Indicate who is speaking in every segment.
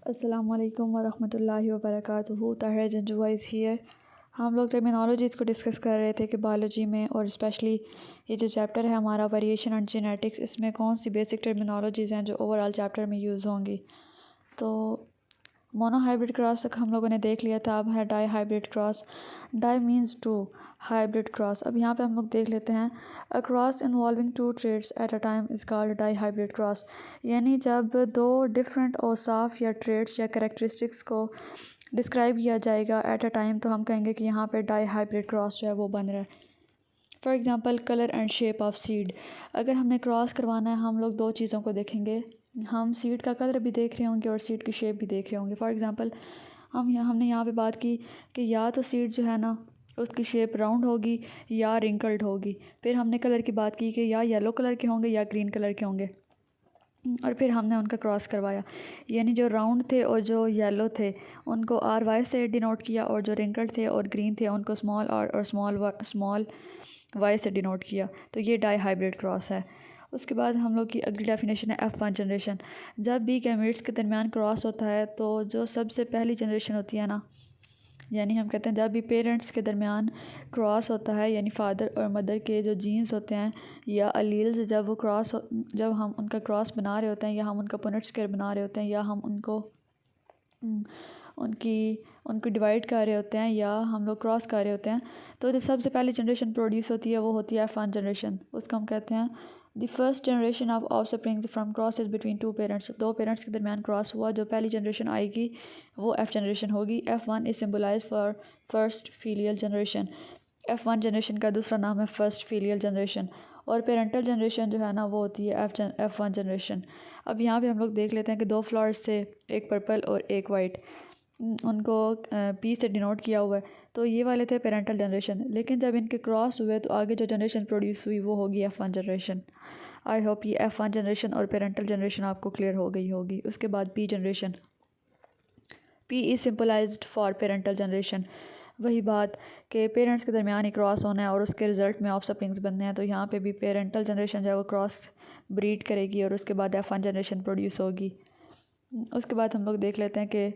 Speaker 1: अस्सलामुअलैकुम वरहमतुल्लाहि वबरकातुहू। Tahira Janjua is here. हम लोग टर्मिनोलॉजीज़ को डिस्कस कर रहे थे कि बायोलॉजी में और स्पेशली ये जो चैप्टर है हमारा वेरिएशन एंड जेनेटिक्स, इसमें कौन सी बेसिक टर्मिनोलॉजीज़ हैं जो ओवरऑल चैप्टर में यूज़ होंगी। तो मोनोहाइब्रिड क्रॉस तक हम लोगों ने देख लिया था। अब है dihybrid cross. Di means two, hybrid cross. अब यहाँ पे हम लोग देख लेते हैं। A cross involving two traits at a time is called dihybrid cross. यानी जब दो डिफरेंट औसाफ या ट्रेड्स या कैरेक्टरिस्टिक्स को डिस्क्राइब किया जाएगा एट अ टाइम, तो हम कहेंगे कि यहाँ पे डाई हाइब्रिड क्रॉस जो है वो बन रहा है। For example colour and shape of seed. अगर हमने क्रॉस करवाना है, हम लोग दो चीज़ों को देखेंगे। हम सीड का कलर भी देख रहे होंगे और सीड की शेप भी देख रहे होंगे। फॉर एग्ज़ाम्पल हमने यहाँ पे बात की कि या तो सीड जो है ना उसकी शेप राउंड होगी या रिंकल्ड होगी। फिर हमने कलर की बात की कि या येलो कलर के होंगे या ग्रीन कलर के होंगे, और फिर हमने उनका क्रॉस करवाया। यानी जो राउंड थे और जो येलो थे उनको RY से डिनोट किया, और जो रिंकल्ड थे और ग्रीन थे उनको स्मॉल R और स्मॉल Y से डिनोट किया। तो ये डाई हाइब्रिड क्रॉस है। उसके बाद हम लोग की अगली डेफिनेशन है F1 जनरेशन। जब भी गैमेट्स के दरमियान क्रॉस होता है तो जो सबसे पहली जनरेशन होती है ना, यानी हम कहते हैं जब भी पेरेंट्स के दरमियान क्रॉस होता है, यानी फादर और मदर के जो जीन्स होते हैं या अलील्स, जब हम उनका क्रॉस बना रहे होते हैं या हम उनका पुनेट स्क्वायर बना रहे होते हैं या हम उनको डिवाइड कर रहे होते हैं या हम लोग क्रॉस कर रहे होते हैं, तो जो सबसे पहली जनरेशन प्रोड्यूस होती है वो होती है F1 जनरेशन। उसको हम कहते हैं the first generation of offsprings from crosses between two parents. दो पेरेंट्स के दरमियान क्रॉस हुआ, जो पहली जनरेशन आएगी वो F जनरेशन होगी। F1 is symbolise for first filial generation. F1 generation का दूसरा नाम है फर्स्ट फीलियल जनरेशन। और पेरेंटल जनरेशन जो है ना वो होती है F1 जनरेशन। अब यहाँ पे हम लोग देख लेते हैं कि दो फ्लावर्स थे, एक पर्पल और एक वाइट, उनको P से डिनोट किया हुआ है। तो ये वाले थे पेरेंटल जनरेशन, लेकिन जब इनके क्रॉस हुए तो आगे जो जनरेशन प्रोड्यूस हुई वो होगी F1 जनरेशन। आई होप ये F1 जनरेशन और पेरेंटल जनरेशन आपको क्लियर हो गई होगी। उसके बाद P generation. P is simplified for parental generation. वही बात कि पेरेंट्स के दरमियान ही क्रॉस होना है और उसके रिज़ल्ट में ऑफस्प्रिंग्स बनने हैं। तो यहाँ पे भी पेरेंटल जनरेशन जो है वो क्रॉस ब्रीड करेगी और उसके बाद F1 जनरेशन प्रोड्यूस होगी। उसके बाद हम लोग देख लेते हैं कि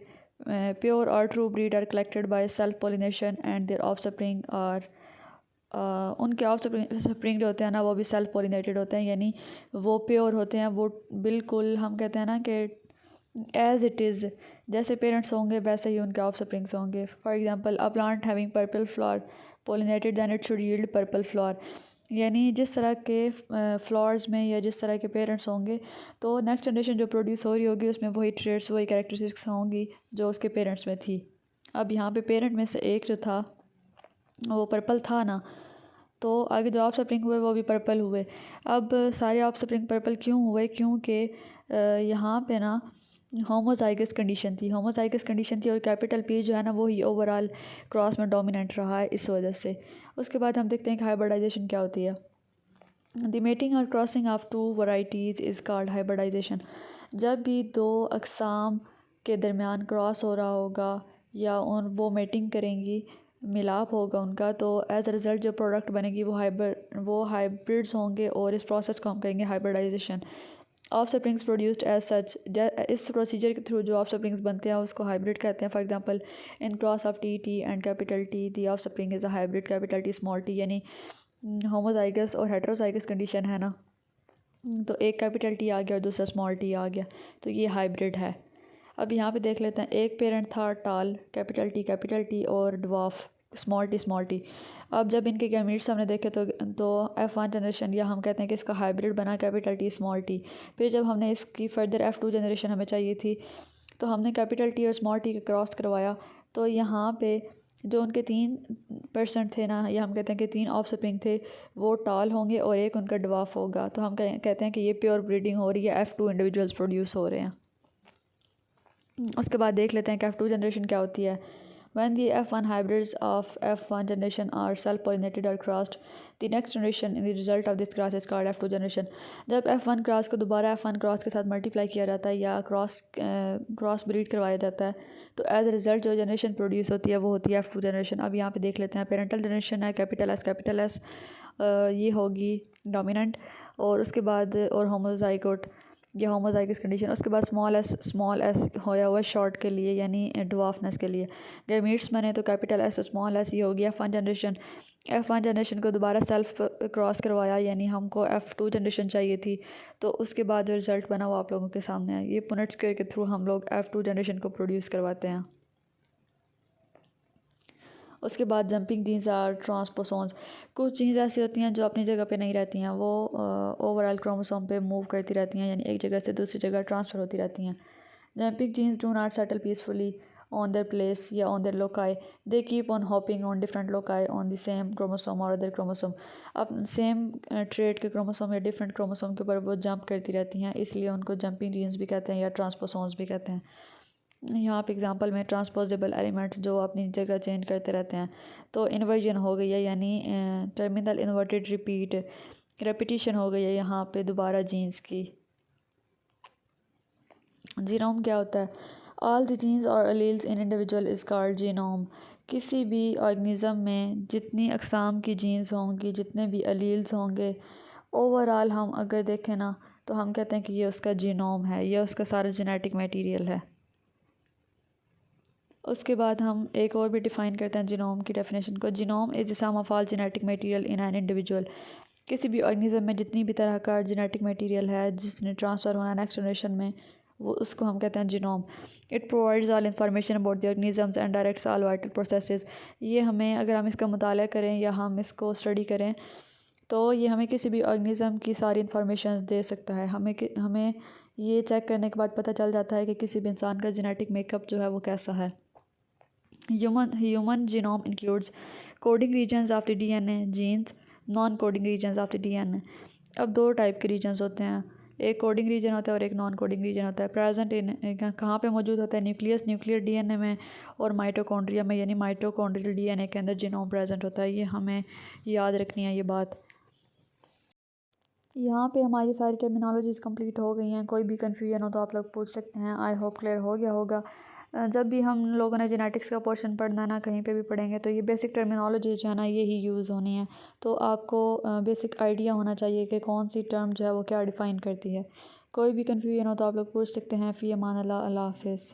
Speaker 1: प्योर और true breed are collected by self pollination and their offspring are उनके ऑफस्प्रिंग जो होते हैं ना वो भी सेल्फ पोलिनेटेड होते हैं, यानी वो प्योर होते हैं। वो बिल्कुल हम कहते हैं ना कि एज इट इज़, जैसे पेरेंट्स होंगे वैसे ही उनके ऑफस्प्रिंग्स होंगे। For example a plant having purple flower pollinated then it should yield purple flower. यानी जिस तरह के फ्लावर्स में या जिस तरह के पेरेंट्स होंगे तो नेक्स्ट जनरेशन जो प्रोड्यूस हो रही होगी उसमें वही ट्रेड्स वही कैरेक्टरिस्टिक्स होंगी जो उसके पेरेंट्स में थी। अब यहाँ पे पेरेंट में से एक जो था वो पर्पल था ना, तो आगे जो ऑफस्प्रिंग हुए वो भी पर्पल हुए। अब सारे ऑफस्प्रिंग पर्पल क्यों हुए? क्योंकि यहाँ पे ना होमोजाइगस कंडीशन थी और कैपिटल P जो है ना वो ही ओवरऑल क्रॉस में डोमिनेंट रहा है इस वजह से। उसके बाद हम देखते हैं कि हाइब्रिडाइजेशन क्या होती है। द मेटिंग और crossing of two varieties is called hybridisation. जब भी दो अक़साम के दरमियान क्रॉस हो रहा होगा या वो मेटिंग करेंगी, मिलाप होगा उनका, तो एज अ रिज़ल्ट जो प्रोडक्ट बनेगी वो हाइब्रिड्स होंगे और इस प्रोसेस को हम कहेंगे hybridisation. Offsprings produced as such, इस प्रोसीजर के थ्रू जो ऑफस्प्रिंग्स बनते हैं उसको हाइब्रिड कहते हैं। For example in cross of T and capital T the offspring is a hybrid capital T small t। यानी होमोजाइगस और हेटेरोजाइगस कंडीशन है ना, तो एक कैपिटल T आ गया और दूसरा स्मॉल t आ गया, तो ये हाइब्रिड है। अब यहाँ पे देख लेते हैं, एक पेरेंट था टाल कैपिटल T और ड्वार्फ स्मॉल t। अब जब इनके गैमीट्स हमने देखे तो F1 जनरेशन, या हम कहते हैं कि इसका हाइब्रिड बना कैपिटल T स्मॉल t। फिर जब हमने इसकी फर्दर F2 जनरेशन हमें चाहिए थी तो हमने कैपिटल T और स्मॉल t का क्रॉस करवाया। तो यहाँ पे जो उनके 3% थे ना, या हम कहते हैं कि 3 ऑफस्प्रिंग थे, वो टाल होंगे और एक उनका ड्वार्फ होगा। तो हम कहते हैं कि ये प्योर ब्रीडिंग हो रही है, F2 इंडिविजुअल्स प्रोड्यूस हो रहे हैं। उसके बाद देख लेते हैं कि F2 जनरेशन क्या होती है। When the F1 hybrids of F1 generation are self-pollinated or crossed, the next generation in the result of this cross is called F2 generation. जब F1 क्रॉस को दोबारा F1 क्रॉस के साथ मल्टीप्लाई किया जाता है या क्रॉस ब्रीड करवाया जाता है, तो एज अ रिज़ल्ट जो जनरेशन प्रोड्यूस होती है वो होती है F2 जनरेशन। अब यहाँ पे देख लेते हैं, पेरेंटल जनरेशन है कैपिटल एस, ये होगी डोमिनेंट, और उसके बाद और होमोजाइगोट ये होमोजाइगस कंडीशन। उसके बाद स्मॉल एस होया हुआ शॉर्ट के लिए यानी ड्वार्फनेस के लिए। गैमीट्स बने तो कैपिटल एस स्मॉल एस ये हो गया F1 जनरेशन। F1 जनरेशन को दोबारा सेल्फ क्रॉस करवाया यानी हमको F2 जनरेशन चाहिए थी, तो उसके बाद जो रिज़ल्ट बना वो आप लोगों के सामने है। ये पुनेट स्क्वायर के थ्रू हम लोग F2 जनरेशन को प्रोड्यूस करवाते हैं। उसके बाद जंपिंग जीन्स और ट्रांसपोसोन्स, कुछ जीन्स ऐसी होती हैं जो अपनी जगह पे नहीं रहती हैं, वो ओवरऑल क्रोमोसोम पे मूव करती रहती हैं यानी एक जगह से दूसरी जगह ट्रांसफ़र होती रहती हैं। Jumping genes do not settle peacefully on their place या on their loci, they keep on hopping on different loci on the same chromosome or other chromosome। अब सेम ट्रेट के क्रोमोसोम या डिफरेंट क्रोमोसोम के ऊपर वो jump करती रहती हैं, इसलिए उनको जंपिंग जीन्स भी कहते हैं या ट्रांसपोसोन्स भी कहते हैं। यहाँ पे एग्जांपल में ट्रांसपोजेबल एलिमेंट जो अपनी जगह चेंज करते रहते हैं, तो इन्वर्जन हो गई है यानी टर्मिनल इन्वर्टेड रिपीट, रेपिटिशन हो गई है यहाँ पे दोबारा जीन्स की। जीनोम क्या होता है? ऑल द जीन्स और alleles in individual is called genome. किसी भी ऑर्गेनिज़म में जितनी अक़साम की जीन्स होंगी, जितने भी अलील्स होंगे, ओवरऑल हम अगर देखें ना तो हम कहते हैं कि ये उसका जीनोम है, ये उसका सारा जेनेटिक मटेरियल है। उसके बाद हम एक और भी डिफ़ाइन करते हैं जीनोम की डेफिनेशन को। Genome is the sum of all genetic material in an individual. किसी भी ऑर्गेनिज़म में जितनी भी तरह का जेनेटिक मटेरियल है जिसने ट्रांसफ़र होना नेक्स्ट जनरेशन में, वो उसको हम कहते हैं genome. It provides all information about the organisms and directs all vital processes. ये हमें, अगर हम इसका मुताला करें या हम इसको स्टडी करें, तो ये हमें किसी भी ऑर्गेनिज़म की सारी इंफॉर्मेशन दे सकता है। हमें ये चेक करने के बाद पता चल जाता है कि किसी भी इंसान का जेनेटिक मेकअप जो है वो कैसा है। Human genome includes coding regions of the DNA genes, non coding regions of the DNA. अब दो टाइप के रीजन्स होते हैं, एक कोडिंग रीजन होता है और एक नॉन कोडिंग रीजन होता है। प्रेजेंट इन कहाँ पे मौजूद होता है? न्यूक्लियर डीएनए में और माइटोकॉन्ड्रिया में, यानी माइटोकॉन्ड्रियल डीएनए के अंदर जीनोम प्रेजेंट होता है। ये हमें याद रखनी है ये बात। यहाँ पे हमारी सारी टर्मिनोलॉजीज़ कंप्लीट हो गई हैं। कोई भी कन्फ्यूजन हो तो आप लोग पूछ सकते हैं। आई होप क्लियर हो गया होगा। जब भी हम लोगों ने जेनेटिक्स का पोर्शन पढ़ना ना, कहीं पे भी पढ़ेंगे तो ये बेसिक टर्मिनोलॉजी जो है ना यही यूज़ होनी है। तो आपको बेसिक आइडिया होना चाहिए कि कौन सी टर्म जो है वो क्या डिफ़ाइन करती है। कोई भी कन्फ्यूजन हो तो आप लोग पूछ सकते हैं। फ़ी अमान अल्लाह, अल्लाह हाफ़िज़।